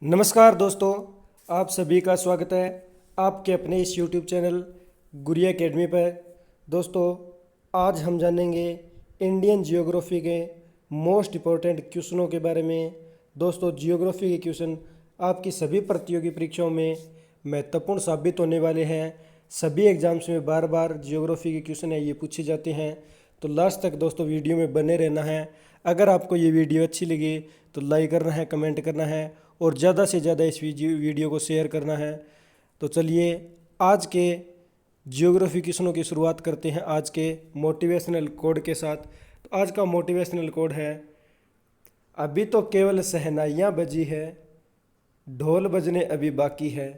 नमस्कार दोस्तों, आप सभी का स्वागत है आपके अपने इस YouTube चैनल गुरिया एकेडमी पर। दोस्तों, आज हम जानेंगे इंडियन जियोग्राफी के मोस्ट इम्पोर्टेंट क्वेश्चनों के बारे में। दोस्तों, जियोग्राफी के क्वेश्चन आपकी सभी प्रतियोगी परीक्षाओं में महत्वपूर्ण साबित होने वाले हैं। सभी एग्जाम्स में बार बार जियोग्राफी के क्वेश्चन है ये पूछे जाते हैं, तो लास्ट तक दोस्तों वीडियो में बने रहना है। अगर आपको ये वीडियो अच्छी लगी तो लाइक करना है, कमेंट करना है और ज़्यादा से ज़्यादा इस वीडियो को शेयर करना है। तो चलिए आज के जियोग्राफी क्वेश्चनों की शुरुआत करते हैं आज के मोटिवेशनल कोड के साथ। तो आज का मोटिवेशनल कोड है, अभी तो केवल शहनाइयाँ बजी है, ढोल बजने अभी बाकी है।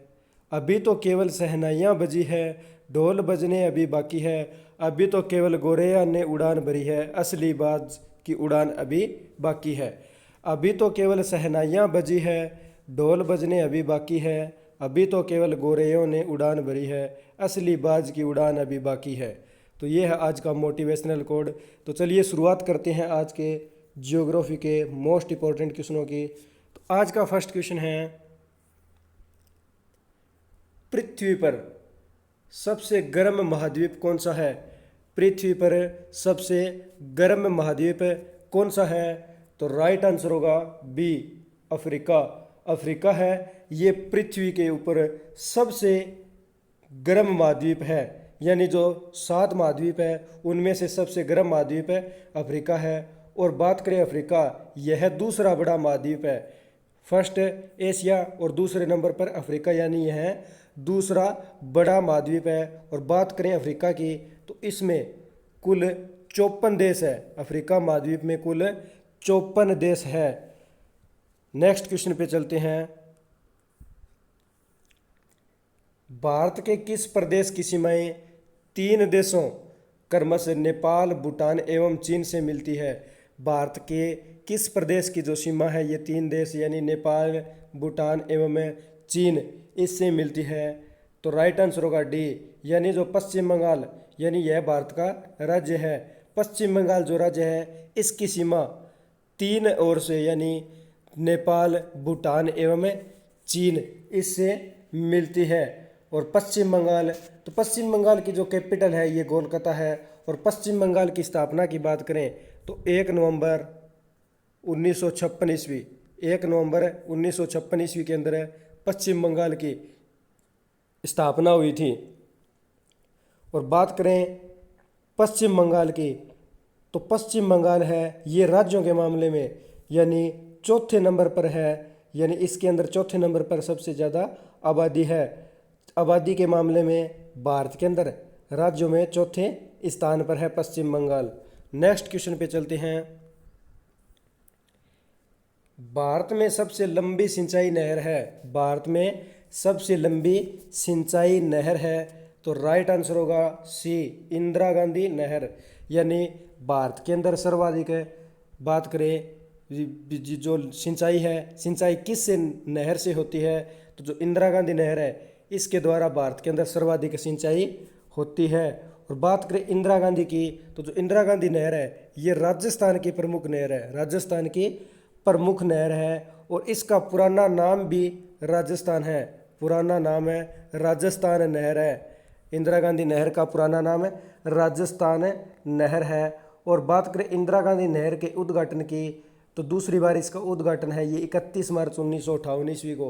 अभी तो केवल शहनाइयाँ बजी है, ढोल बजने अभी बाकी है। अभी तो केवल गोरैया ने उड़ान भरी है, असली बाज की उड़ान अभी बाकी है। अभी तो केवल शहनाइयाँ बजी है, ढोल बजने अभी बाकी है। अभी तो केवल गोरैयों ने उड़ान भरी है, असली बाज की उड़ान अभी बाकी है। तो ये है आज का मोटिवेशनल कोड। तो चलिए शुरुआत करते हैं आज के जियोग्राफी के मोस्ट इम्पोर्टेंट क्वेश्चनों की। तो आज का फर्स्ट क्वेश्चन है, पृथ्वी पर सबसे गर्म महाद्वीप कौन सा है? पृथ्वी पर सबसे गर्म महाद्वीप कौन सा है? तो राइट आंसर होगा बी, अफ्रीका। अफ्रीका है ये पृथ्वी के ऊपर सबसे गर्म महाद्वीप है, यानी जो 7 महाद्वीप है उनमें से सबसे गर्म महाद्वीप है अफ्रीका है। और बात करें अफ्रीका, यह दूसरा बड़ा महाद्वीप है। फर्स्ट एशिया और दूसरे नंबर पर अफ्रीका, यानी यह दूसरा बड़ा महाद्वीप है। और बात करें अफ्रीका की तो इसमें कुल 54 देश है। अफ्रीका महाद्वीप में कुल 54 देश है। नेक्स्ट क्वेश्चन पे चलते हैं, भारत के किस प्रदेश की सीमाएं 3 देशों क्रमशः नेपाल, भूटान एवं चीन से मिलती है? भारत के किस प्रदेश की जो सीमा है ये 3 देश यानी नेपाल, भूटान एवं चीन इससे मिलती है? तो राइट आंसर होगा डी, यानी जो पश्चिम बंगाल, यानी यह भारत का राज्य है। पश्चिम बंगाल जो राज्य है इसकी सीमा 3 ओर से यानी नेपाल, भूटान एवं चीन इससे मिलती है। और पश्चिम बंगाल, तो पश्चिम बंगाल की जो कैपिटल है ये कोलकाता है। और पश्चिम बंगाल की स्थापना की बात करें तो 1 नवंबर 1956 ईस्वी, 1 नवंबर 1956 ईस्वी के अंदर पश्चिम बंगाल की स्थापना हुई थी। और बात करें पश्चिम बंगाल की तो पश्चिम बंगाल है ये राज्यों के मामले में यानी चौथे नंबर पर है, यानी इसके अंदर चौथे नंबर पर सबसे ज़्यादा आबादी है। आबादी के मामले में भारत के अंदर राज्यों में चौथे स्थान पर है पश्चिम बंगाल। नेक्स्ट क्वेश्चन पे चलते हैं, भारत में सबसे लंबी सिंचाई नहर है? भारत में सबसे लंबी सिंचाई नहर है तो राइट आंसर होगा सी, इंदिरा गांधी नहर। यानी भारत के अंदर सर्वाधिक बात करें जो सिंचाई है, सिंचाई किस से नहर से होती है? तो जो इंदिरा गांधी नहर है इसके द्वारा भारत के अंदर सर्वाधिक सिंचाई होती है। और बात करें इंदिरा गांधी की तो जो इंदिरा गांधी नहर है ये राजस्थान की प्रमुख नहर है, राजस्थान की प्रमुख नहर है। और इसका पुराना नाम भी राजस्थान है, पुराना नाम है राजस्थान नहर है। इंदिरा गांधी नहर का पुराना नाम है राजस्थान नहर है। और बात करें इंदिरा गांधी नहर के उद्घाटन की तो दूसरी बार इसका उद्घाटन है ये 31 मार्च 1958 ईस्वी को,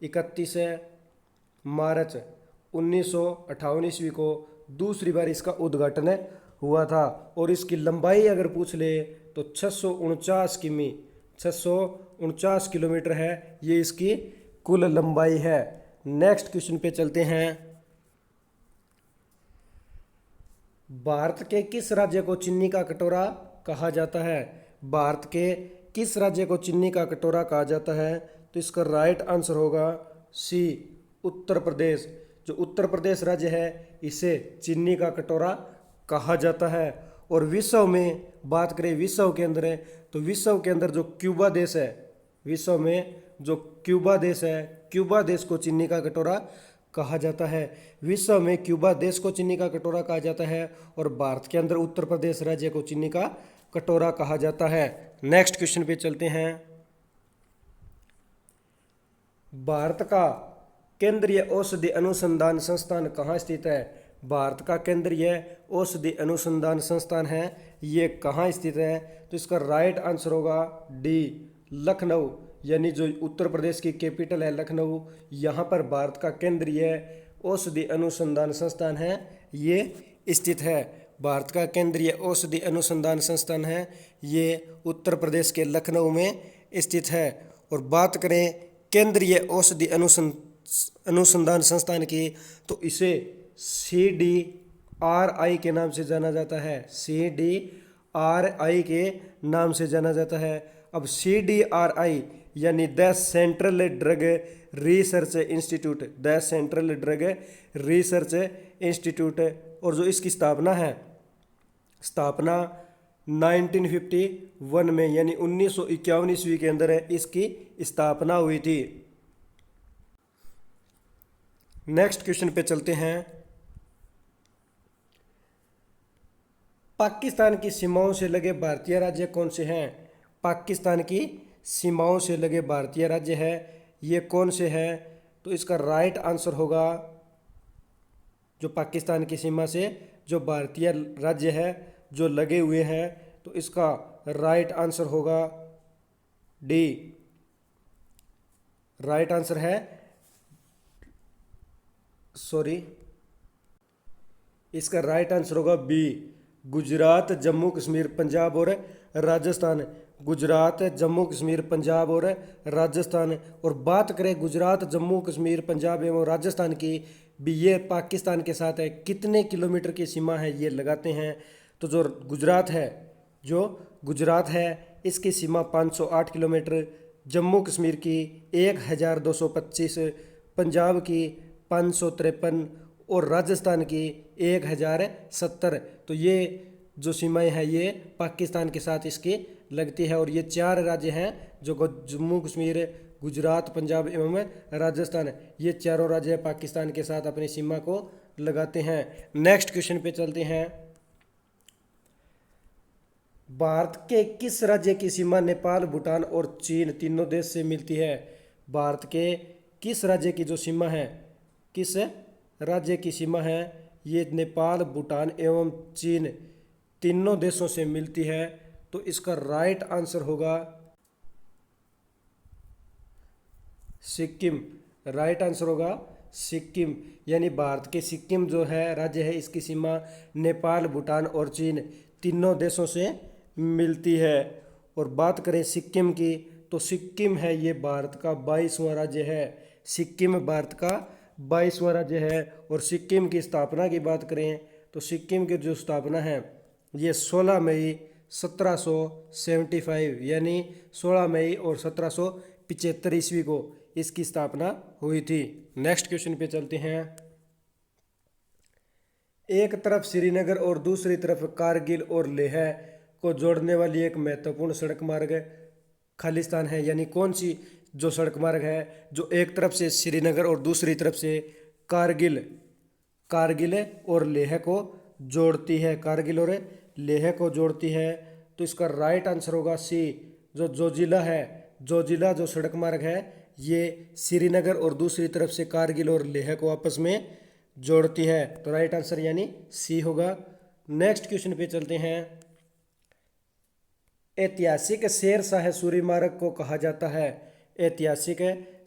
31 मार्च 1958 ईस्वी को दूसरी बार इसका उद्घाटन हुआ था। और इसकी लंबाई अगर पूछ ले तो 649 किमी, 649 किलोमीटर है ये इसकी कुल लंबाई है। नेक्स्ट क्वेश्चन पे चलते हैं, भारत के किस राज्य को चीनी का कटोरा कहा जाता है? भारत के किस राज्य को चीनी का कटोरा कहा जाता है? तो इसका राइट आंसर होगा सी, उत्तर प्रदेश। जो उत्तर प्रदेश राज्य है इसे चीनी का कटोरा कहा जाता है। और विश्व में बात करें विश्व के अंदर तो विश्व के अंदर जो क्यूबा देश है, विश्व में जो क्यूबा देश है, क्यूबा देश को चीनी का कटोरा कहा जाता है। विश्व में क्यूबा देश को चीनी का कटोरा कहा जाता है और भारत के अंदर उत्तर प्रदेश राज्य को चीनी का कटोरा कहा जाता है। नेक्स्ट क्वेश्चन पे चलते हैं, भारत का केंद्रीय औषधि अनुसंधान संस्थान कहाँ स्थित है? भारत का केंद्रीय औषधि अनुसंधान संस्थान है, ये कहाँ स्थित है? तो इसका राइट आंसर होगा डी, लखनऊ। यानी जो उत्तर प्रदेश की कैपिटल है लखनऊ, यहाँ पर भारत का केंद्रीय औषधि अनुसंधान संस्थान है, ये स्थित है। भारत का केंद्रीय औषधि अनुसंधान संस्थान है, ये उत्तर प्रदेश के लखनऊ में स्थित है। और बात करें केंद्रीय औषधि अनुसंधान संस्थान की, तो इसे CDRI के नाम से जाना जाता है। CDRI के नाम से जाना जाता है। अब CDRI यानी the central drug research institute, the central drug research institute, और जो इसकी स्थापना है, स्थापना 1951 में यानी 1951 ईस्वी के अंदर इसकी स्थापना हुई थी। नेक्स्ट क्वेश्चन पे चलते हैं। पाकिस्तान की सीमाओं से लगे भारतीय राज्य कौन से हैं? पाकिस्तान की सीमाओं से लगे भारतीय राज्य है, ये कौन से हैं? तो इसका राइट आंसर होगा, जो पाकिस्तान की सीमा से जो भारतीय राज्य है जो लगे हुए हैं, तो इसका राइट आंसर होगा डी। राइट आंसर है, सॉरी, इसका राइट आंसर होगा बी, गुजरात, जम्मू कश्मीर, पंजाब और राजस्थान। गुजरात, जम्मू कश्मीर, पंजाब और राजस्थान। और बात करें गुजरात, जम्मू कश्मीर, पंजाब एवं राजस्थान की भी, ये पाकिस्तान के साथ है, कितने किलोमीटर की सीमा है ये लगाते हैं। तो जो गुजरात है इसकी सीमा 508 किलोमीटर, जम्मू कश्मीर की 1225, पंजाब की 553 और राजस्थान की 1070। तो ये जो सीमाएं हैं ये पाकिस्तान के साथ इसकी लगती है। और ये 4 राज्य हैं जो जम्मू कश्मीर, गुजरात, पंजाब एवं राजस्थान, ये चारों राज्य पाकिस्तान के साथ अपनी सीमा को लगाते हैं। नेक्स्ट क्वेश्चन पे चलते हैं। भारत के किस राज्य की सीमा नेपाल, भूटान और चीन तीनों देश से मिलती है? भारत के किस राज्य की जो सीमा है, किस राज्य की सीमा है, ये नेपाल, भूटान एवं चीन तीनों देशों से मिलती है। तो इसका राइट आंसर होगा सिक्किम। राइट आंसर होगा सिक्किम। यानी भारत के सिक्किम जो है राज्य है, इसकी सीमा नेपाल, भूटान और चीन तीनों देशों से मिलती है। और बात करें सिक्किम की, तो सिक्किम है ये भारत का 22वां राज्य है। सिक्किम भारत का 22वां राज्य है। और सिक्किम की स्थापना की बात करें तो सिक्किम की जो स्थापना है ये 16 मई 1775 यानी 16 मई और 1775 ईस्वी को इसकी स्थापना हुई थी। नेक्स्ट क्वेश्चन पे चलते हैं। एक तरफ श्रीनगर और दूसरी तरफ कारगिल और लेह को जोड़ने वाली एक महत्वपूर्ण सड़क मार्ग खालिस्तान है। यानी कौन सी जो सड़क मार्ग है जो एक तरफ से श्रीनगर और दूसरी तरफ से कारगिल और लेह को जोड़ती है, कारगिल और लेह को जोड़ती है। तो इसका राइट आंसर होगा सी, जो जोजिला है। जोजिला जो सड़क मार्ग है ये श्रीनगर और दूसरी तरफ से कारगिल और लेह को आपस में जोड़ती है। तो राइट आंसर यानी सी होगा। नेक्स्ट क्वेश्चन पे चलते हैं। ऐतिहासिक शेर शाह सूरी मार्ग को कहा जाता है। ऐतिहासिक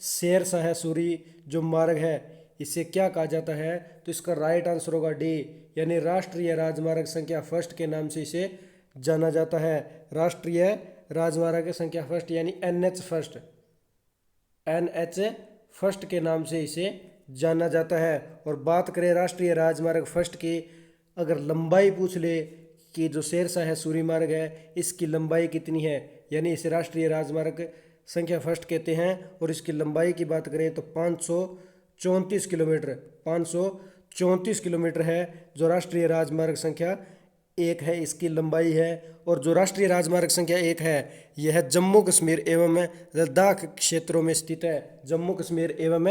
शेर शाह सूरी जो मार्ग है इसे क्या कहा जाता है? तो इसका राइट आंसर होगा डी, यानी राष्ट्रीय राजमार्ग संख्या फर्स्ट के नाम से इसे जाना जाता है। राष्ट्रीय राजमार्ग संख्या फर्स्ट यानी NH फर्स्ट, NH फर्स्ट के नाम से इसे जाना जाता है। और बात करें राष्ट्रीय राजमार्ग फर्स्ट की, अगर लंबाई पूछ ले कि जो शेर शाह सूरी मार्ग है इसकी लंबाई कितनी है, यानी इसे राष्ट्रीय राजमार्ग संख्या फर्स्ट कहते हैं। और इसकी लंबाई की बात करें तो 534 किलोमीटर, 534 किलोमीटर है जो राष्ट्रीय राजमार्ग संख्या 1 है, इसकी लंबाई है। और जो राष्ट्रीय राजमार्ग संख्या 1 है यह जम्मू कश्मीर एवं लद्दाख क्षेत्रों में स्थित है। जम्मू कश्मीर एवं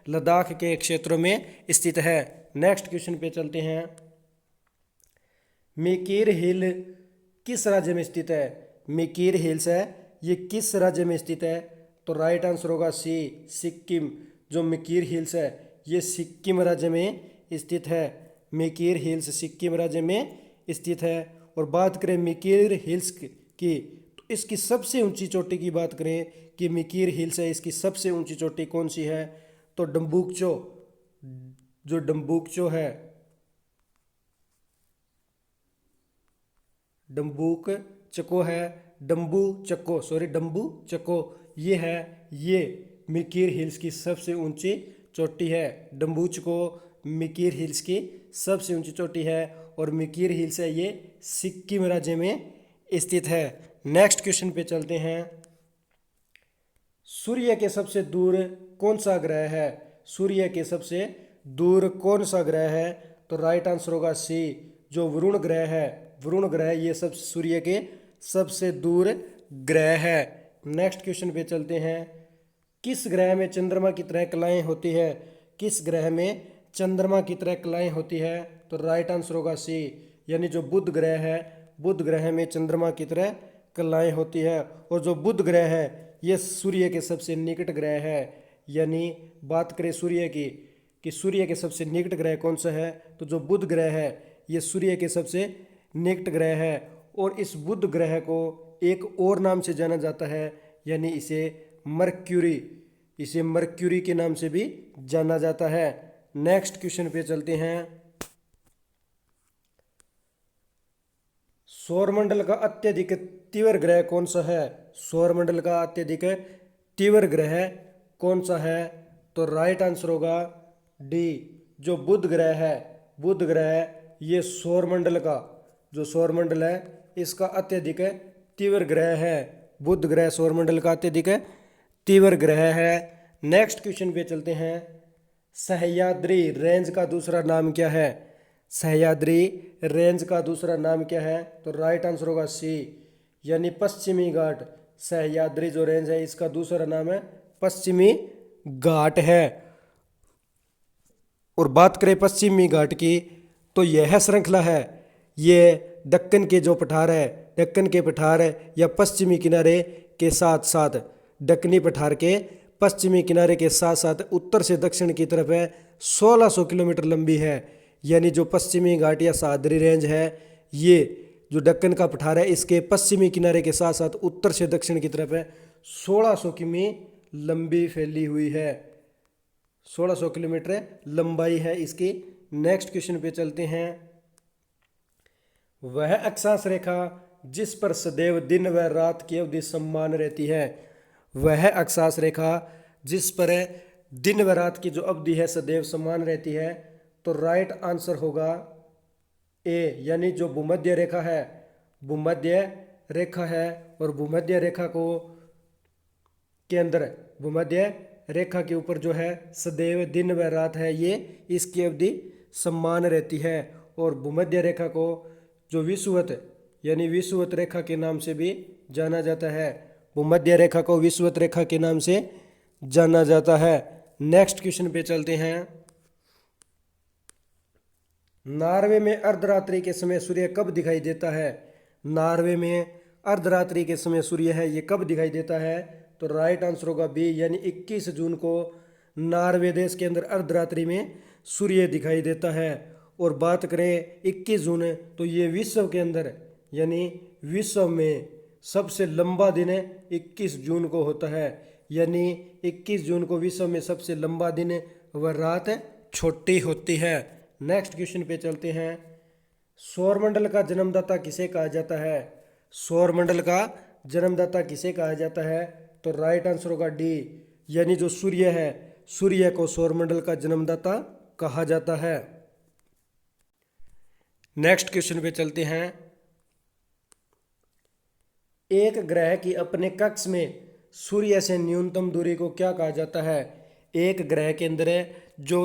लद्दाख के क्षेत्रों में स्थित है। नेक्स्ट क्वेश्चन पे चलते हैं। मेकीर हिल किस राज्य में स्थित है? मेकीर हिल्स है ये किस राज्य में स्थित है? तो तो राइट आंसर होगा सी सिक्किम। जो मिकीर हिल्स है ये सिक्किम राज्य में स्थित है। मिकीर हिल्स सिक्किम राज्य में स्थित है। और बात करें मिकीर हिल्स की, तो इसकी सबसे ऊंची चोटी की बात करें कि मिकीर हिल्स है, इसकी सबसे ऊंची चोटी कौन सी है, तो डम्बुकचो। जो डम्बुकचो है, डम्बुक चको है, डम्बू चक्को सॉरी डम्बू चक्को ये है, ये मिकीर हिल्स की सबसे ऊंची चोटी है। डम्बू चक्को मिकीर हिल्स की सबसे ऊंची चोटी है और मिकीर हिल्स है ये सिक्किम राज्य में स्थित है। नेक्स्ट क्वेश्चन पे चलते हैं। सूर्य के सबसे दूर कौन सा ग्रह है? सूर्य के सबसे दूर कौन सा ग्रह है? तो राइट आंसर होगा सी जो वरुण ग्रह है। वरुण ग्रह ये सब सूर्य के सबसे दूर ग्रह है। नेक्स्ट क्वेश्चन पे चलते हैं। किस ग्रह में चंद्रमा की तरह कलाएं होती है? किस ग्रह में चंद्रमा की तरह कलाएं होती है? तो राइट आंसर होगा सी यानी जो बुध ग्रह है, बुध ग्रह में चंद्रमा की तरह कलाएं होती है। और जो बुध ग्रह है ये सूर्य के सबसे निकट ग्रह है। यानी बात करें सूर्य की कि सूर्य के सबसे निकट ग्रह कौन सा है, तो जो बुध ग्रह है ये सूर्य के सबसे निकट ग्रह है। और इस बुध ग्रह को एक और नाम से जाना जाता है, यानी इसे मर्क्यूरी, इसे मर्क्यूरी के नाम से भी जाना जाता है। नेक्स्ट क्वेश्चन पे चलते हैं। सौरमंडल का अत्यधिक तीव्र ग्रह कौन सा है? सौरमंडल का अत्यधिक तीव्र ग्रह कौन सा है? तो राइट आंसर होगा डी जो बुध ग्रह है। बुध ग्रह ये सौरमंडल का, जो सौरमंडल है इसका अत्यधिक तीव्र ग्रह है। बुध ग्रह सौरमंडल का अत्यधिक तीव्र ग्रह है। नेक्स्ट क्वेश्चन पे चलते हैं। सह्याद्री रेंज का दूसरा नाम क्या है? सह्याद्री रेंज का दूसरा नाम क्या है? तो राइट आंसर होगा सी यानी पश्चिमी घाट। सह्याद्री जो रेंज है इसका दूसरा नाम है पश्चिमी घाट है। और बात करें पश्चिमी घाट की, तो यह श्रृंखला है, ये दक्कन के जो पठार है, दक्कन के पठार या पश्चिमी किनारे के साथ साथ, दक्कनी पठार के पश्चिमी किनारे के साथ साथ उत्तर से दक्षिण की तरफ है 1600 किलोमीटर लंबी है। यानी जो पश्चिमी घाट या सह्याद्री रेंज है ये जो दक्कन का पठार है इसके पश्चिमी किनारे के साथ साथ उत्तर से दक्षिण की तरफ है 1600 किमी लंबी फैली हुई है। 1600 किलोमीटर लंबाई है इसकी। नेक्स्ट क्वेश्चन पे चलते हैं। वह अक्षांश रेखा जिस पर सदैव दिन व रात की अवधि समान रहती है? वह अक्षांश रेखा जिस पर दिन व रात की जो अवधि है सदैव समान रहती है, तो राइट आंसर होगा ए यानी जो भूमध्य रेखा है। भूमध्य रेखा है और भूमध्य रेखा को के अंदर भूमध्य रेखा के ऊपर जो है सदैव दिन व रात है, ये इसकी अवधि समान रहती है। और भूमध्य रेखा को जो विषुवत यानी विषुवत रेखा के नाम से भी जाना जाता है। भूमध्य रेखा को विषुवत रेखा के नाम से जाना जाता है। नेक्स्ट क्वेश्चन पे चलते हैं। नॉर्वे में अर्धरात्रि के समय सूर्य कब दिखाई देता है? नॉर्वे में अर्धरात्रि के समय सूर्य है ये कब दिखाई देता है? तो राइट आंसर होगा बी यानी 21 जून को नॉर्वे देश के अंदर अर्धरात्रि में सूर्य दिखाई देता है। और बात करें 21 जून तो ये विश्व के अंदर यानी विश्व में सबसे लंबा दिन 21 जून को होता है। यानी 21 जून को विश्व में सबसे लंबा दिन व रात छोटी होती है। नेक्स्ट क्वेश्चन पे चलते हैं। सौरमंडल का जन्मदाता किसे कहा जाता है? सौरमंडल का जन्मदाता किसे कहा जाता है? तो राइट आंसर होगा डी यानी जो सूर्य है, सूर्य को सौरमंडल का जन्मदाता कहा जाता है। नेक्स्ट क्वेश्चन पे चलते हैं। एक ग्रह की अपने कक्ष में सूर्य से न्यूनतम दूरी को क्या कहा जाता है? एक ग्रह के अंदर जो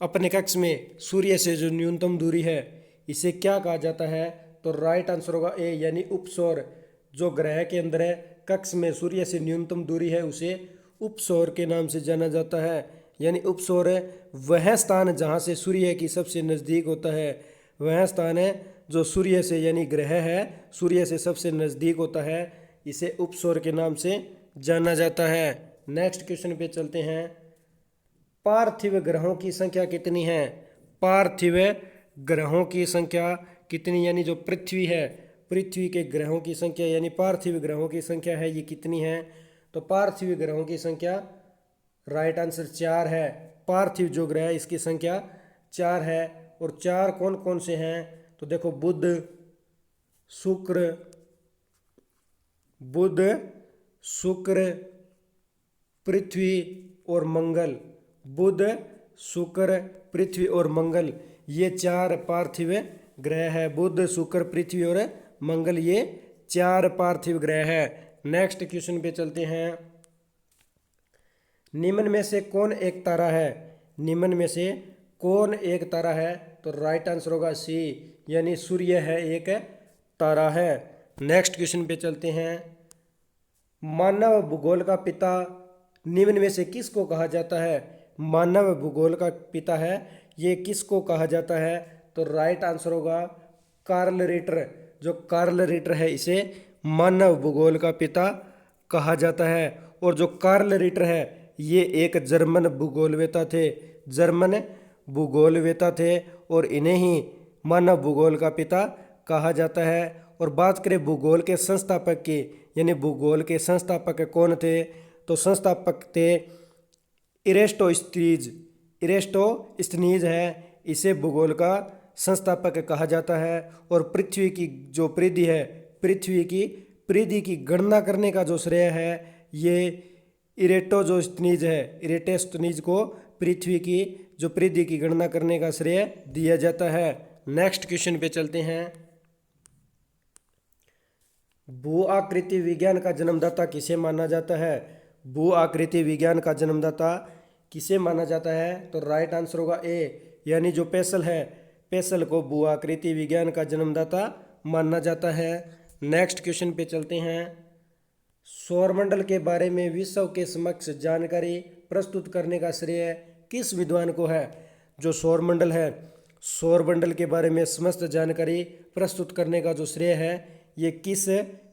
अपने कक्ष में सूर्य से जो न्यूनतम दूरी है इसे क्या कहा जाता है? तो राइट आंसर होगा ए यानी उपसौर। जो ग्रह के अंदर कक्ष में सूर्य से न्यूनतम दूरी है उसे उपसौर के नाम से जाना जाता है। यानी उपसौर वह स्थान जहाँ से सूर्य की सबसे नज़दीक होता है, वह स्थान है जो सूर्य से यानी ग्रह है सूर्य से सबसे नज़दीक होता है, इसे उपसौर के नाम से जाना जाता है। नेक्स्ट क्वेश्चन पे चलते हैं। पार्थिव ग्रहों की संख्या कितनी है? पार्थिव ग्रहों की संख्या कितनी, यानी जो पृथ्वी है, पृथ्वी के ग्रहों की संख्या यानी पार्थिव ग्रहों की संख्या है, ये कितनी है? तो पार्थिव ग्रहों की संख्या राइट आंसर 4 है। पार्थिव जो ग्रह है इसकी संख्या 4 है। और 4 कौन कौन से हैं? तो देखो बुध, शुक्र, बुध, शुक्र, पृथ्वी और मंगल। बुध, शुक्र, पृथ्वी और मंगल, ये 4 पार्थिव ग्रह है। बुध, शुक्र, पृथ्वी और मंगल, ये 4 पार्थिव ग्रह है। नेक्स्ट क्वेश्चन पे चलते हैं। निम्न में से कौन एक तारा है? निम्न में से कौन एक तारा है? तो राइट आंसर होगा सी, यानी सूर्य है एक तारा है। नेक्स्ट क्वेश्चन पे चलते हैं। मानव भूगोल का पिता निम्न में से किसको कहा जाता है? मानव भूगोल का पिता है, ये किसको कहा जाता है? तो राइट आंसर होगा कार्ल रिटर। जो कार्ल रिटर है इसे मानव भूगोल का पिता कहा जाता है। और जो कार्ल रिटर है ये एक जर्मन भूगोलवेता थे, जर्मन भूगोलवेता थे, और इन्हें ही मानव भूगोल का पिता कहा जाता है। और बात करें भूगोल के संस्थापक की, यानी भूगोल के संस्थापक कौन थे? तो संस्थापक थे इरेस्टोस्थनीज। इरेस्टोस्थनीज है, इसे भूगोल का संस्थापक कहा जाता है। और पृथ्वी की जो परिधि है, पृथ्वी की परिधि की गणना करने का जो श्रेय है ये इरेटोस्थनीज है। इरेटोस्थनीज को पृथ्वी की जो परिधि की गणना करने का श्रेय दिया जाता है। नेक्स्ट क्वेश्चन पे चलते हैं। भू आकृति विज्ञान का जन्मदाता किसे माना जाता है? भू आकृति विज्ञान का जन्मदाता किसे माना जाता है? तो राइट आंसर होगा ए, यानी जो पेसल है, पेसल को भू आकृति विज्ञान का जन्मदाता माना जाता है। नेक्स्ट क्वेश्चन पे चलते हैं। सौरमंडल के बारे में विश्व के समक्ष जानकारी प्रस्तुत करने का श्रेय किस विद्वान को है? जो सौरमंडल है, सौरमंडल के बारे में समस्त जानकारी प्रस्तुत करने का जो श्रेय है ये किस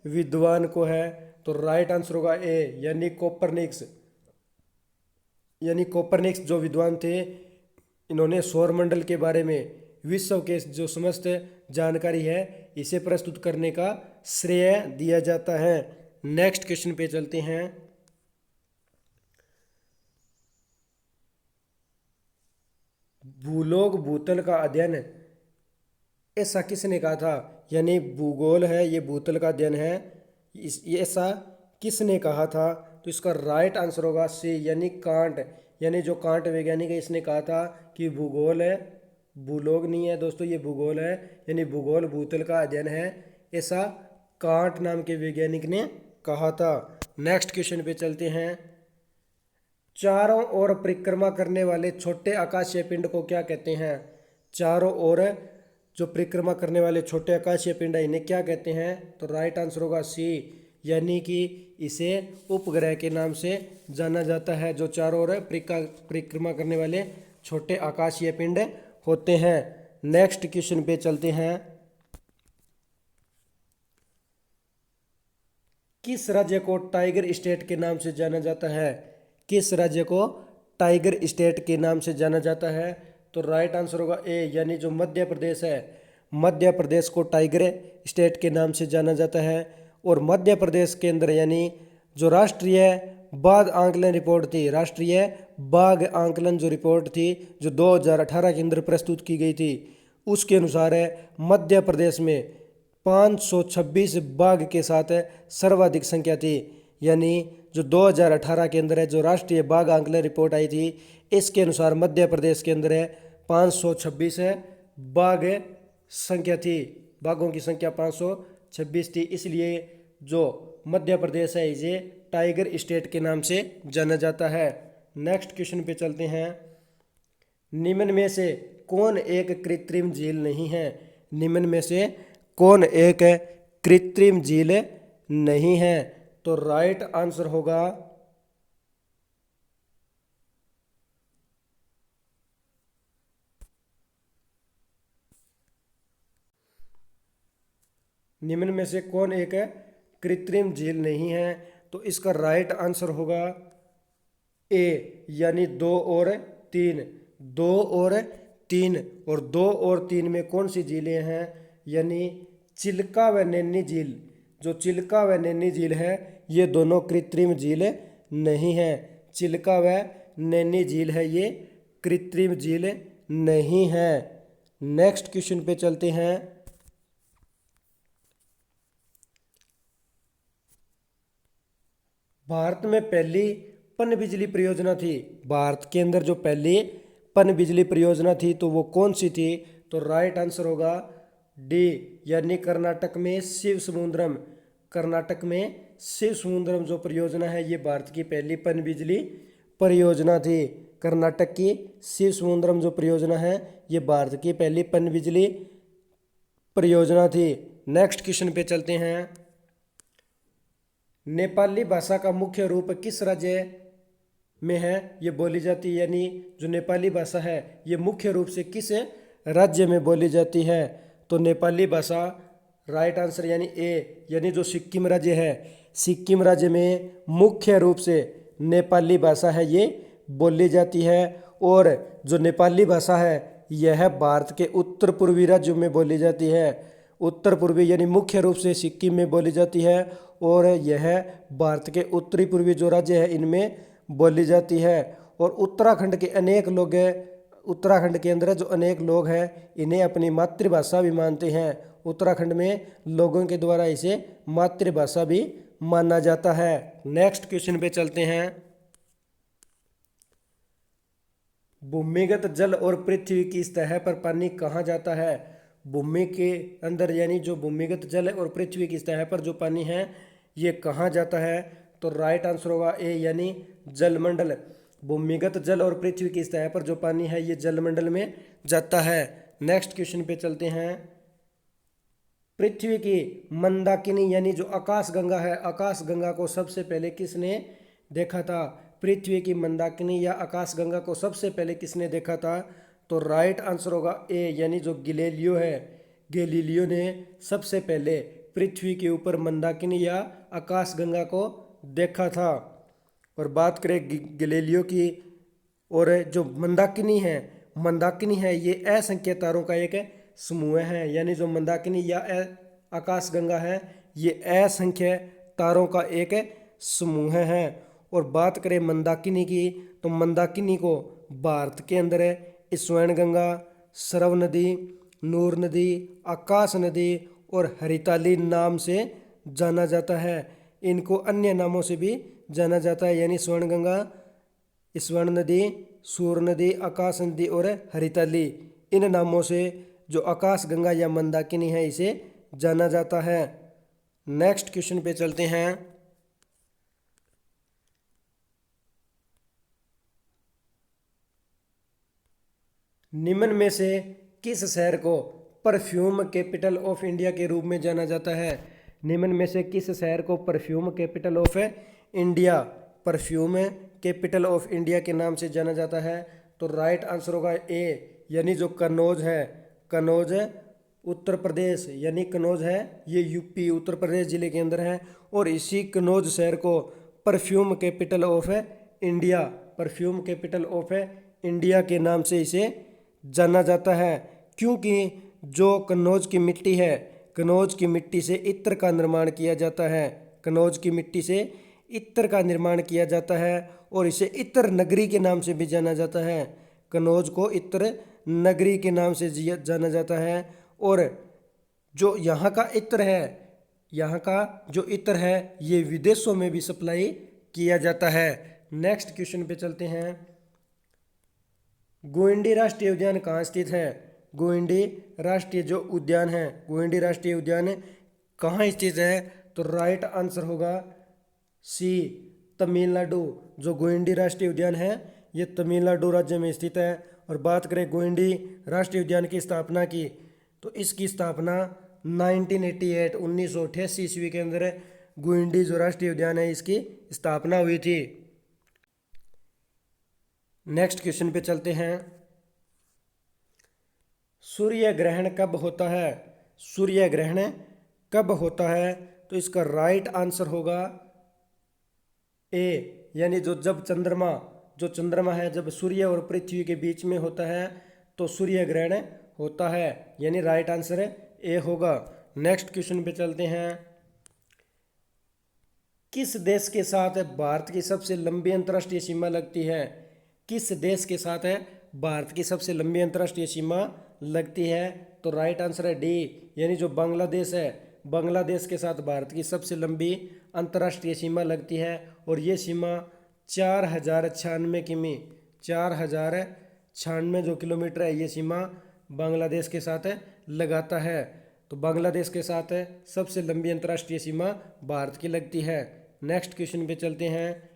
विद्वान को है? तो राइट आंसर होगा ए, यानी कोपरनिक्स। यानी कोपरनिक्स जो विद्वान थे, इन्होंने सौरमंडल के बारे में विश्व के जो समस्त जानकारी है इसे प्रस्तुत करने का श्रेय दिया जाता है। नेक्स्ट क्वेश्चन पे चलते हैं। भूलोक भूतल का अध्ययन ऐसा किसने कहा था? यानी भूगोल है ये भूतल का अध्ययन है, ये ऐसा किसने कहा था? तो इसका राइट आंसर होगा सी, यानी कांट। यानी जो कांट वैज्ञानिक है इसने कहा था कि भूगोल है, भूलोक नहीं है दोस्तों, ये भूगोल है, यानी भूगोल भूतल का अध्ययन है, ऐसा कांट नाम के वैज्ञानिक ने कहा था। नेक्स्ट क्वेश्चन पे चलते हैं। चारों ओर परिक्रमा करने वाले छोटे आकाशीय पिंड को क्या कहते हैं? चारों ओर जो परिक्रमा करने वाले छोटे आकाशीय पिंड है इन्हें क्या कहते हैं? तो राइट आंसर होगा सी, यानी कि इसे उपग्रह के नाम से जाना जाता है। जो चारों ओर परिक्रमा करने वाले छोटे आकाशीय पिंड होते हैं। नेक्स्ट क्वेश्चन पे चलते हैं। किस राज्य को टाइगर स्टेट के नाम से जाना जाता है? किस राज्य को टाइगर स्टेट के नाम से जाना जाता है? तो राइट आंसर होगा ए, यानी जो मध्य प्रदेश है, मध्य प्रदेश को टाइगर स्टेट के नाम से जाना जाता है। और मध्य प्रदेश के अंदर यानी जो राष्ट्रीय बाघ आंकलन रिपोर्ट थी, राष्ट्रीय बाघ आंकलन जो रिपोर्ट थी जो 2018 के अंदर प्रस्तुत की गई थी, उसके अनुसार मध्य प्रदेश में 526 बाघ के साथ सर्वाधिक संख्या थी। यानी जो 2018 के अंदर है जो राष्ट्रीय बाघ आंकलन रिपोर्ट आई थी, इसके अनुसार मध्य प्रदेश के अंदर 526 बाघ संख्या थी, बाघों की संख्या 526 थी। इसलिए जो मध्य प्रदेश है इसे टाइगर स्टेट के नाम से जाना जाता है। नेक्स्ट क्वेश्चन पे चलते हैं। निम्न में से कौन एक कृत्रिम झील नहीं है? निम्न में से कौन एक कृत्रिम झील नहीं है? तो राइट आंसर होगा निम्न में से कौन एक कृत्रिम झील नहीं है? तो इसका राइट आंसर होगा ए यानी 2 और 3, 2 और 3, और 2 और 3 में कौन सी झीलें हैं, यानी चिल्का व नैनी झील। जो चिल्का व नैनी झील है ये दोनों कृत्रिम झील नहीं है। चिल्का व नैनी झील है ये कृत्रिम झील नहीं है। नेक्स्ट क्वेश्चन पे चलते हैं। भारत में पहली पनबिजली परियोजना थी, भारत के अंदर जो पहली पनबिजली परियोजना थी तो वो कौन सी थी, तो राइट आंसर होगा डी, यानी कर्नाटक में शिव समुद्रम। कर्नाटक में शिव समुद्रम जो परियोजना है ये भारत की पहली पनबिजली परियोजना थी। कर्नाटक की शिव समुद्रम जो परियोजना है ये भारत की पहली पनबिजली परियोजना थी। नेक्स्ट क्वेश्चन पे चलते हैं। नेपाली भाषा का मुख्य रूप किस राज्य में है, ये बोली जाती है, यानी जो नेपाली भाषा है ये मुख्य रूप से किस राज्य में बोली जाती है, तो नेपाली भाषा राइट आंसर यानी ए, यानी जो सिक्किम राज्य है, सिक्किम राज्य में मुख्य रूप से नेपाली भाषा है ये बोली जाती है। और जो नेपाली भाषा है यह भारत के उत्तर पूर्वी राज्यों में बोली जाती है। उत्तर पूर्वी यानी मुख्य रूप से सिक्किम में बोली जाती है और यह भारत के उत्तरी पूर्वी जो राज्य है इनमें बोली जाती है। और उत्तराखंड के अनेक लोग उत्तराखंड के अंदर जो अनेक लोग हैं इन्हें अपनी मातृभाषा भी मानते हैं। उत्तराखंड में लोगों के द्वारा इसे मातृभाषा भी माना जाता है। नेक्स्ट क्वेश्चन पे चलते हैं। भूमिगत जल और पृथ्वी की सतह पर पानी कहाँ जाता है, भूमि के अंदर यानी जो भूमिगत जल और पृथ्वी की सतह पर जो पानी है ये कहाँ जाता है, तो राइट आंसर होगा ए, यानी जलमंडल। भूमिगत जल और पृथ्वी की सतह पर जो पानी है ये जलमंडल में जाता है। नेक्स्ट क्वेश्चन पे चलते हैं। पृथ्वी की मंदाकिनी यानी जो आकाशगंगा है, आकाशगंगा को सबसे पहले किसने देखा था, पृथ्वी की मंदाकिनी या आकाशगंगा को सबसे पहले किसने देखा था, तो राइट आंसर होगा ए, यानी जो गैलीलियो है, गैलीलियो ने सबसे पहले पृथ्वी के ऊपर मंदाकिनी या आकाशगंगा को देखा था। और बात करें गैलीलियो की, और जो मंदाकिनी है ये असंख्य तारों का एक समूह है, यानी जो मंदाकिनी या आकाशगंगा है ये असंख्य तारों का एक समूह है। और बात करें मंदाकिनी की, तो मंदाकिनी को भारत के अंदर स्वर्णगंगा, सरव नदी, नूर नदी, आकाश नदी और हरिताली नाम से जाना जाता है। इनको अन्य नामों से भी जाना जाता है, यानी स्वर्णगंगा, स्वर्ण नदी, सूर नदी, आकाश नदी और हरिताली, इन नामों से जो आकाश गंगा या मंदाकिनी है इसे जाना जाता है। नेक्स्ट क्वेश्चन पे चलते हैं। निम्न में से किस शहर को परफ्यूम कैपिटल ऑफ इंडिया के रूप में जाना जाता है, निम्न में से किस शहर को perfume capital of India, perfume capital of India के नाम से जाना जाता है, तो राइट आंसर होगा ए, यानी जो कन्नौज है, कन्नौज उत्तर प्रदेश, यानी कन्नौज है ये यूपी उत्तर प्रदेश जिले के अंदर है। और इसी कन्नौज शहर को perfume capital of India, perfume capital of India के नाम से इसे जाना जाता है, क्योंकि जो कन्नौज की मिट्टी है, कन्नौज की मिट्टी से इत्र का निर्माण किया जाता है, कन्नौज की मिट्टी से इत्र का निर्माण किया जाता है और इसे इत्र नगरी के नाम से भी जाना जाता है। कन्नौज को इत्र नगरी के नाम से जाना जाता है। और जो यहाँ का इत्र है, यहाँ का जो इत्र है ये विदेशों में भी सप्लाई किया जाता है। नेक्स्ट क्वेश्चन पे चलते हैं। गोइंडी राष्ट्रीय उद्यान कहाँ स्थित है, गोइंडी राष्ट्रीय जो उद्यान है, गोइंडी राष्ट्रीय उद्यान कहाँ स्थित है, तो राइट आंसर होगा सी, तमिलनाडु। जो गोइंडी राष्ट्रीय उद्यान है ये तमिलनाडु राज्य में स्थित है। और बात करें गोइंडी राष्ट्रीय उद्यान की स्थापना की, तो इसकी स्थापना 1988 ईस्वी के अंदर गोइंडी जो राष्ट्रीय उद्यान है इसकी स्थापना हुई थी। नेक्स्ट क्वेश्चन पे चलते हैं। सूर्य ग्रहण कब होता है, सूर्य ग्रहण कब होता है, तो इसका राइट आंसर होगा ए, यानी जो जब चंद्रमा जो चंद्रमा है जब सूर्य और पृथ्वी के बीच में होता है तो सूर्य ग्रहण होता है, यानी राइट आंसर ए होगा। नेक्स्ट क्वेश्चन पे चलते हैं। किस देश के साथ भारत की सबसे लंबी अंतर्राष्ट्रीय सीमा लगती है? किस देश के साथ है भारत की सबसे लंबी अंतर्राष्ट्रीय सीमा लगती है? तो राइट आंसर है डी, यानी जो बांग्लादेश है, बांग्लादेश के साथ भारत की सबसे लंबी अंतर्राष्ट्रीय सीमा लगती है और ये सीमा 4096 किमी 4096 जो किलोमीटर है ये सीमा बांग्लादेश के साथ लगाता है। तो बांग्लादेश के साथ सबसे लंबी अंतर्राष्ट्रीय सीमा भारत की लगती है। नेक्स्ट क्वेश्चन पे चलते हैं।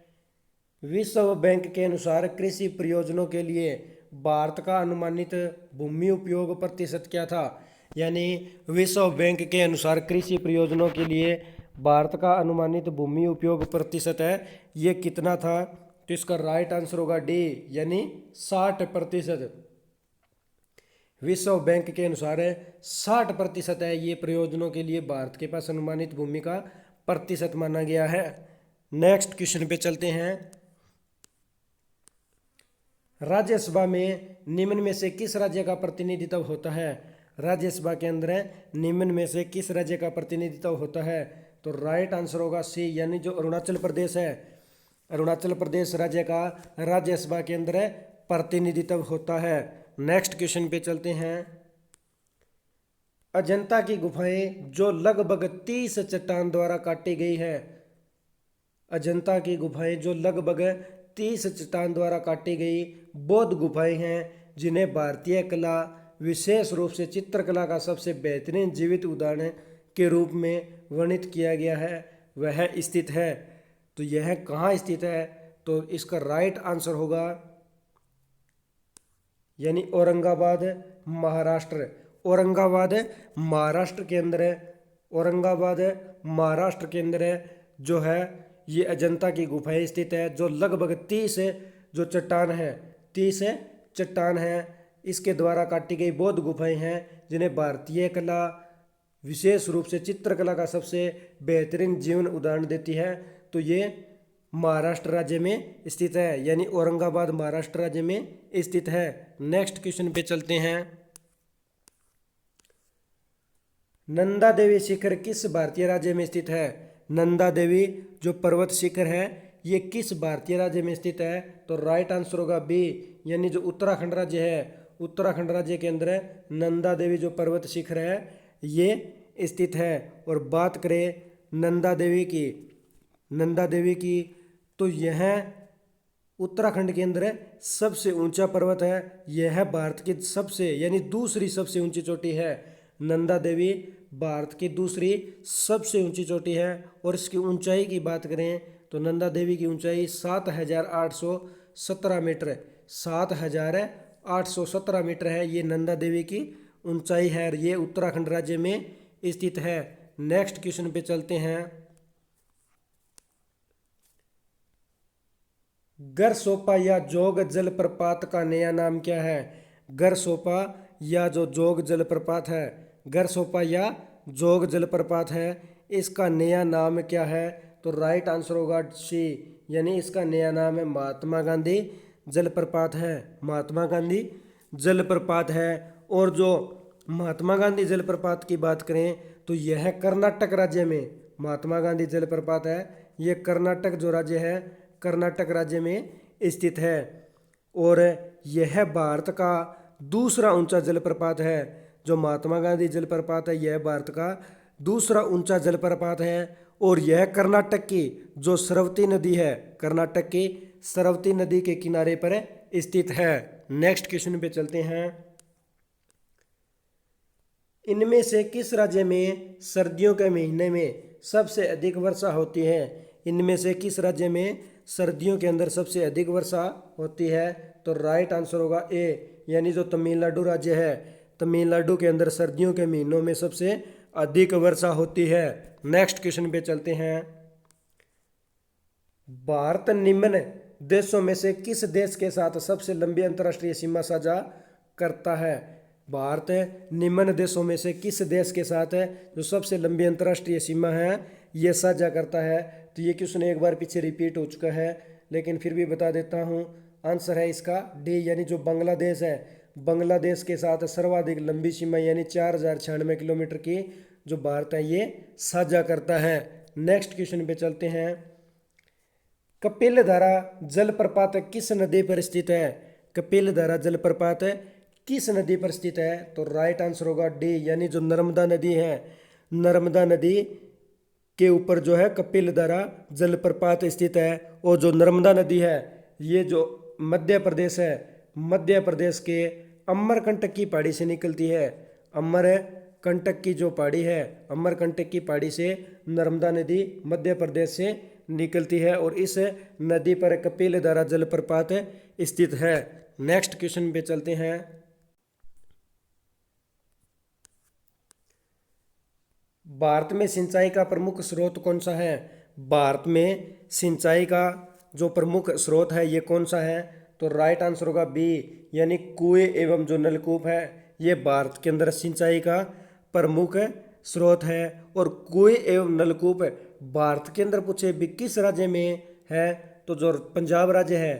विश्व बैंक के अनुसार कृषि प्रयोजनों के लिए भारत का अनुमानित भूमि उपयोग प्रतिशत क्या था? यानी विश्व बैंक के अनुसार कृषि प्रयोजनों के लिए भारत का अनुमानित भूमि उपयोग प्रतिशत है ये कितना था? तो इसका राइट आंसर होगा डी, यानी 60%। विश्व बैंक के अनुसार 60% है ये प्रयोजनों के लिए भारत के पास अनुमानित भूमि का प्रतिशत माना गया है। नेक्स्ट क्वेश्चन पे चलते हैं। राज्यसभा में निम्न में से किस राज्य का प्रतिनिधित्व होता है? राज्यसभा के अंदर निम्न में से किस राज्य का प्रतिनिधित्व होता है? तो राइट आंसर होगा सी, यानी जो अरुणाचल प्रदेश है, अरुणाचल प्रदेश राज्य का राज्यसभा के अंदर प्रतिनिधित्व होता है। नेक्स्ट क्वेश्चन पे चलते हैं। अजंता की गुफाएं जो लगभग 30 चट्टान द्वारा काटी गई है, अजंता की गुफाएं जो लगभग 30 चट्टान द्वारा काटी गई बौद्ध गुफाएं हैं जिन्हें भारतीय कला विशेष रूप से चित्रकला का सबसे बेहतरीन जीवित उदाहरण के रूप में वर्णित किया गया है, वह स्थित है। तो यह कहाँ स्थित है? तो इसका राइट आंसर होगा यानी औरंगाबाद महाराष्ट्र। औरंगाबाद महाराष्ट्र के अंदर है, औरंगाबाद महाराष्ट्र के अंदर है जो है ये अजंता की गुफाएं स्थित है जो लगभग 30 जो चट्टान है 30 चट्टान है इसके द्वारा काटी गई बौद्ध गुफाएं हैं जिन्हें भारतीय कला विशेष रूप से चित्रकला का सबसे बेहतरीन जीवन उदाहरण देती है। तो ये महाराष्ट्र राज्य में स्थित है, यानी औरंगाबाद महाराष्ट्र राज्य में स्थित है। नेक्स्ट क्वेश्चन पे चलते हैं। नंदा देवी शिखर किस भारतीय राज्य में स्थित है? नंदा देवी जो पर्वत शिखर है ये किस भारतीय राज्य में स्थित है? तो राइट आंसर होगा बी, यानी जो उत्तराखंड राज्य है, उत्तराखंड राज्य के अंदर नंदा देवी जो पर्वत शिखर है ये स्थित है। और बात करें नंदा देवी की तो यह उत्तराखंड के अंदर सबसे ऊंचा पर्वत है, यह भारत की सबसे यानी दूसरी सबसे ऊंची चोटी है। नंदा देवी भारत की दूसरी सबसे ऊंची चोटी है और इसकी ऊंचाई की बात करें तो नंदा देवी की ऊंचाई 7,817 मीटर 7,817 मीटर है, ये नंदा देवी की ऊंचाई है और ये उत्तराखंड राज्य में स्थित है। नेक्स्ट क्वेश्चन पे चलते हैं। गरसोपा या जोग जलप्रपात का नया नाम क्या है? गरसोपा या जो जोग जलप्रपात है, गरसोपा या जोग जलप्रपात है, इसका नया नाम क्या है? तो राइट आंसर होगा सी, यानी इसका नया नाम है महात्मा गांधी जलप्रपात है, महात्मा गांधी जलप्रपात है। और जो महात्मा गांधी जलप्रपात की बात करें तो यह कर्नाटक राज्य में महात्मा गांधी जलप्रपात है, यह कर्नाटक जो राज्य है कर्नाटक राज्य में स्थित है और यह भारत का दूसरा ऊंचा जलप्रपात है। जो महात्मा गांधी जलप्रपात है यह भारत का दूसरा ऊंचा जलप्रपात है और यह कर्नाटक की जो सरवती नदी है, कर्नाटक की सरवती नदी के किनारे पर स्थित है। नेक्स्ट क्वेश्चन पे चलते हैं। इनमें से किस राज्य में सर्दियों के महीने में सबसे अधिक वर्षा होती है? इनमें से किस राज्य में सर्दियों के अंदर सबसे अधिक वर्षा होती है? तो राइट आंसर होगा ए, यानी जो तमिलनाडु राज्य है, तमिलनाडु के अंदर सर्दियों के महीनों में सबसे अधिक वर्षा होती है। नेक्स्ट क्वेश्चन पे चलते हैं। भारत निम्न देशों में से किस देश के साथ सबसे लंबी अंतर्राष्ट्रीय सीमा साझा करता है? भारत निम्न देशों में से किस देश के साथ है जो सबसे लंबी अंतर्राष्ट्रीय सीमा है ये साझा करता है? तो ये क्वेश्चन एक बार पीछे रिपीट हो चुका है। लेकिन फिर भी बता देता हूँ। आंसर है इसका डी, यानी जो बांग्लादेश है, बांग्लादेश के साथ सर्वाधिक लंबी सीमा यानी 4096 किलोमीटर की जो भारत है ये साझा करता है। नेक्स्ट क्वेश्चन पे चलते हैं। कपिलधारा जलप्रपात किस नदी पर स्थित है? कपिलधारा जलप्रपात किस नदी पर स्थित है? तो राइट आंसर होगा डी, यानी जो नर्मदा नदी है, नर्मदा नदी के ऊपर जो है कपिलधारा जलप्रपात स्थित है। और जो नर्मदा नदी है ये जो मध्य प्रदेश है, मध्य प्रदेश के अमरकंटक की पहाड़ी से निकलती है। अमरकंटक की जो पहाड़ी है, अमरकंटक की पहाड़ी से नर्मदा नदी मध्य प्रदेश से निकलती है और इस नदी पर कपिलधारा जलप्रपात स्थित है। नेक्स्ट क्वेश्चन पे चलते हैं। भारत में सिंचाई का प्रमुख स्रोत कौन सा है? भारत में सिंचाई का जो प्रमुख स्रोत है ये कौन सा है? तो राइट आंसर होगा बी, यानी कुएं एवं जो नलकूप है ये भारत के अंदर सिंचाई का प्रमुख स्रोत है। और कुएं एवं नलकूप भारत के अंदर पूछे भी किस राज्य में है? तो जो पंजाब राज्य है,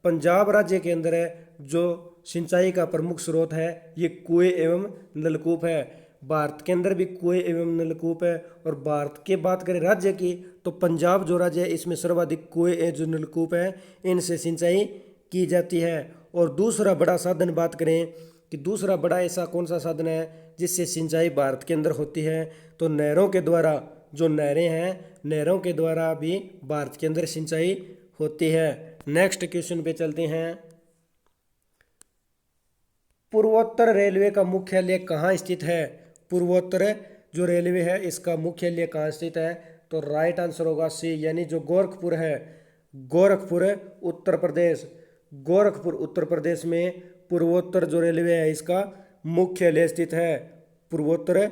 पंजाब राज्य के अंदर जो सिंचाई का प्रमुख स्रोत है ये कुएं एवं नलकूप है। भारत के अंदर भी कुएं एवं नलकूप है। और भारत के बात करें राज्य की तो पंजाब जो राज्य है इसमें सर्वाधिक कुएं एवं जो नलकूप है इनसे सिंचाई की जाती है। और दूसरा बड़ा साधन बात करें कि दूसरा बड़ा ऐसा कौन सा साधन है जिससे सिंचाई भारत के अंदर होती है? तो नहरों के द्वारा, जो नहरें हैं नहरों के द्वारा भी भारत के अंदर सिंचाई होती है। नेक्स्ट क्वेश्चन पे चलते हैं। पूर्वोत्तर रेलवे का मुख्यालय कहाँ स्थित है? पूर्वोत्तर जो रेलवे है इसका मुख्यालय कहाँ स्थित है? तो राइट आंसर होगा सी, यानी जो गोरखपुर है, गोरखपुर उत्तर प्रदेश, गोरखपुर उत्तर प्रदेश में पूर्वोत्तर जो रेलवे है इसका मुख्यालय स्थित है। पूर्वोत्तर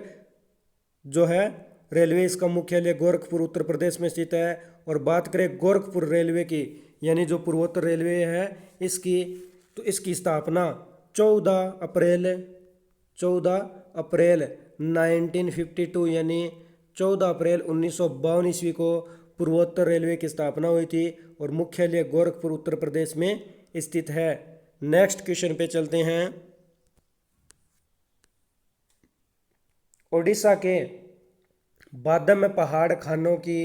जो है रेलवे इसका मुख्यालय गोरखपुर उत्तर प्रदेश में स्थित है। और बात करें गोरखपुर रेलवे की, यानी जो पूर्वोत्तर रेलवे है इसकी, तो इसकी स्थापना 14 अप्रैल 1952 यानी 14 अप्रैल 1952 ईस्वी को पूर्वोत्तर रेलवे की स्थापना हुई थी और मुख्यालय गोरखपुर उत्तर प्रदेश में स्थित है। नेक्स्ट क्वेश्चन पे चलते हैं। ओडिशा के बादम पहाड़ खानों की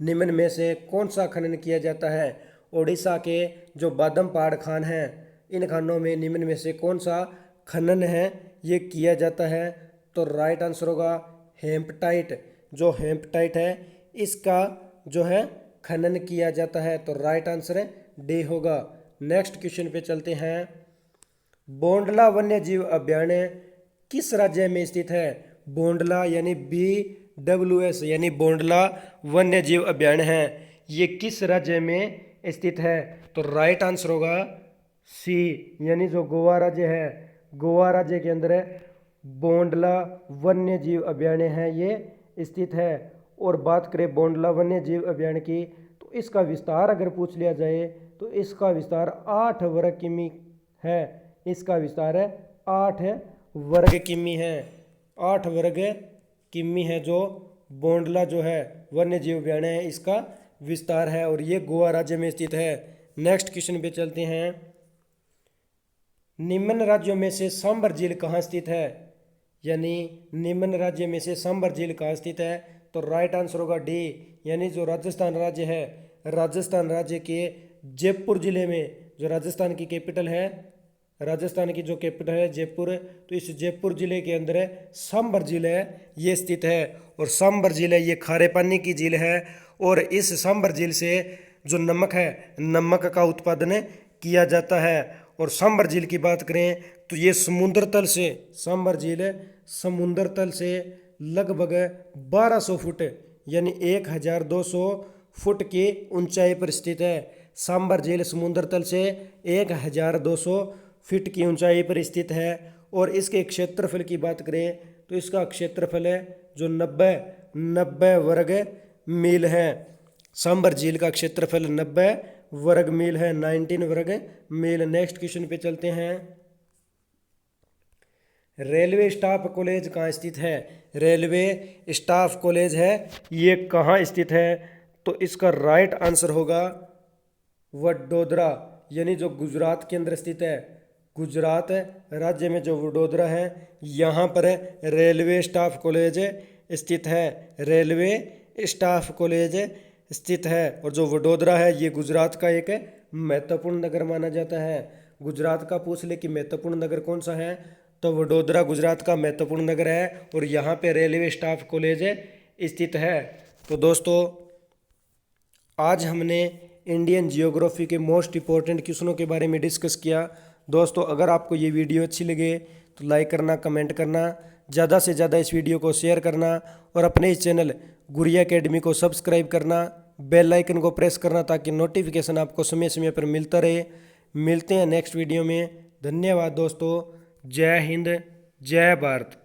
निम्न में से कौन सा खनन किया जाता है? ओडिशा के जो बादम पहाड़ खान हैं इन खानों में निम्न में से कौन सा खनन है ये किया जाता है? तो राइट आंसर होगा हेम्पटाइट, जो हेम्पटाइट है इसका जो है खनन किया जाता है। तो राइट आंसर डी होगा। नेक्स्ट क्वेश्चन पे चलते हैं। बोंडला वन्य जीव अभयारण्य किस राज्य में स्थित है? बोंडला यानी BWS यानी बोंडला वन्य जीव अभयारण्य है, ये किस राज्य में स्थित है? तो राइट आंसर होगा सी, यानी जो गोवा राज्य है, गोवा राज्य के अंदर बोंडला वन्य जीव अभयारण्य है ये स्थित है। और बात करें बोंडला वन्य जीव अभयारण्य की तो इसका विस्तार अगर पूछ लिया जाए तो इसका विस्तार 8 वर्ग किमी है। इसका विस्तार 8 वर्ग किमी है, 8 वर्ग किमी है जो बोंडला जो है वन्य जीव अभयारण्य है इसका विस्तार है और ये गोवा राज्य में स्थित है। नेक्स्ट क्वेश्चन पे चलते हैं। निम्न राज्यों में से सांबर झील कहाँ स्थित है? यानी निम्न राज्य में से सांबर झील कहाँ स्थित है? तो राइट आंसर होगा डी, यानी जो राजस्थान राज्य है, राजस्थान राज्य के जयपुर जिले में, जो राजस्थान की कैपिटल है, राजस्थान की जो कैपिटल है जयपुर, तो इस जयपुर जिले के अंदर सांबर झील है ये स्थित है। और सांबर झील है ये खारे पानी की झील है और इस सांबर झील से जो नमक है, नमक का उत्पादन किया जाता है। और सांबर झील की बात करें तो ये समुद्र तल से, सांबर झील समुद्र तल से लगभग 1200 फुट यानी 1200 फुट की ऊंचाई पर स्थित है। सांबर झील समुद्र तल से 1200 फीट की ऊंचाई पर स्थित है। और इसके क्षेत्रफल की बात करें तो इसका क्षेत्रफल है जो 90 वर्ग मील है। सांबर झील का क्षेत्रफल 90 वर्ग मील है, 19 वर्ग मील। नेक्स्ट क्वेश्चन पे चलते हैं। रेलवे स्टाफ कॉलेज कहाँ स्थित है? रेलवे स्टाफ कॉलेज है ये कहाँ स्थित है? तो इसका राइट आंसर होगा वडोदरा यानी जो गुजरात के अंदर स्थित है, गुजरात राज्य में जो वडोदरा है यहाँ पर रेलवे स्टाफ कॉलेज स्थित है, रेलवे स्टाफ कॉलेज स्थित है। और जो वडोदरा है ये गुजरात का एक महत्वपूर्ण नगर माना जाता है। गुजरात का पूछ ले कि महत्वपूर्ण नगर कौन सा है, तो वडोदरा गुजरात का महत्वपूर्ण नगर है और यहाँ पे रेलवे स्टाफ कॉलेज स्थित है। तो दोस्तों आज हमने इंडियन जियोग्राफी के मोस्ट इम्पोर्टेंट क्वेश्चनों के बारे में डिस्कस किया। दोस्तों अगर आपको ये वीडियो अच्छी लगे तो लाइक करना, कमेंट करना, ज़्यादा से ज़्यादा इस वीडियो को शेयर करना और अपने इस चैनल गुरिया एकेडमी को सब्सक्राइब करना, बेल आइकन को प्रेस करना ताकि नोटिफिकेशन आपको समय समय पर मिलता रहे। मिलते हैं नेक्स्ट वीडियो में। धन्यवाद दोस्तों। जय हिंद, जय भारत।